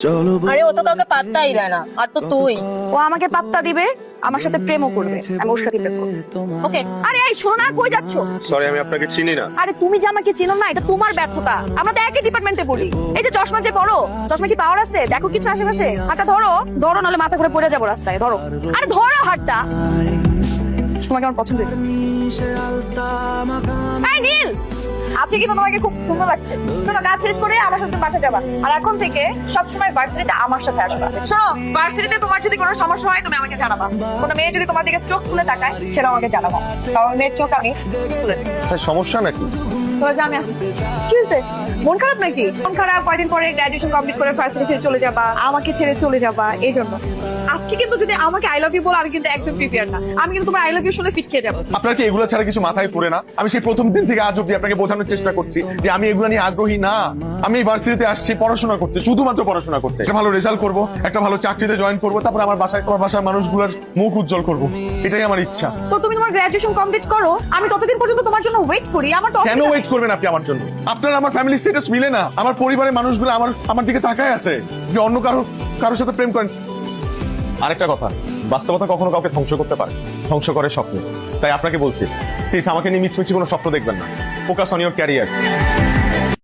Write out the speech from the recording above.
আরে ও তো কাউকে পাত্তাই দেয় না, আর তো তুই। ও আমাকে পাত্তা দিবে, আমার সাথে প্রেমও করবে, আমি ওর সাথে প্রেম করবো। ওকে, আরে এই শোনো না, কই যাচ্ছ? সরি, আমি আপনাকে চিনি না। আরে তুমি যে আমাকে চিনো না, এটা তোমার ব্যর্থতা। আমরা তো একই ডিপার্টমেন্টে পড়ি। এই যে চশমা যে পরো, চশমা কি পাওয়ার আছে? দেখো কিছু আশেপাশে। হাতটা ধরো, ধরো, নাহলে মাথা ঘুরে পড়ে যাবো রাস্তায়। ধরো, আরে ধরো হাতটা। তোমাকে আমার পছন্দ হয়েছে। এই নীল, আজকে কিন্তু তোমাকে খুব সুন্দর লাগছে। শোনো, কাজ শেষ করে আমার সাথে বাসা যাবা, আর এখন থেকে সবসময় ভার্সিটিতে আমার সাথে আসবা। শোনো, ভার্সিটিতে তোমার যদি কোনো সমস্যা হয় তুমি আমাকে জানাবা। কোনো মেয়ে যদি তোমার দিকে চোখ তুলে তাকায় সেটা আমাকে জানাবা, কারণ মেয়ের চোখ আমি তুলে দিই। সমস্যা নাকি? চলে যা, আমি আসছি। কি হয়েছে? মন খারাপ নাকি? মন খারাপ, কয়দিন পরে গ্রাজুয়েশন কমপ্লিট করে ভার্সিটি ছেড়ে চলে যাবা, আমাকে ছেড়ে চলে যাবা, এই জন্য। আজকে কিন্তু যদি আমাকে আই লাভ ইউ বলো, আমি কিন্তু একদম প্রিপেয়ার না। আমি কিন্তু তোমার আই লাভ ইউ শুনে ফিট খেয়ে যাবো। আপনার কি এগুলো ছাড়া কিছু মাথায় পড়ে না? আমি সেই প্রথম দিন থেকে আজ অব্দি আপনাকে বোঝানোর চেষ্টা করছি যে আমি এগুলো নিয়ে আগ্রহী না। আমি ভার্সিটিতে আসছি পড়াশোনা করতে, শুধুমাত্র পড়াশোনা করতে। একটা ভালো রেজাল্ট করব, একটা ভালো চাকরিতে জয়েন করব, তারপর আমার বাসার মানুষগুলোর মুখ উজ্জ্বল করব। এটাই আমার ইচ্ছা। তো তুমি তোমার গ্রাজুয়েশন কমপ্লিট করো, আমি ততদিন পর্যন্ত তোমার জন্য ওয়েট করি। আমার তো কেন ওয়েট করবেন আপনি আমার জন্য? আপনার আমার ফ্যামিলি স্ট্যাটাস মিলে না। আমার পরিবারের মানুষগুলো আমার দিকে তাকায় আছে যে অন্য কারোর সাথে প্রেম করেন। আরেকটা কথা, বাস্তবতা কখনো কাউকে ধ্বংস করতে পারে, ধ্বংস করে স্বপ্ন। তাই আপনাকে বলছি, প্লিজ আমাকে নিয়ে মিছমিছি কোনো স্বপ্ন দেখবেন না। Focus on your career.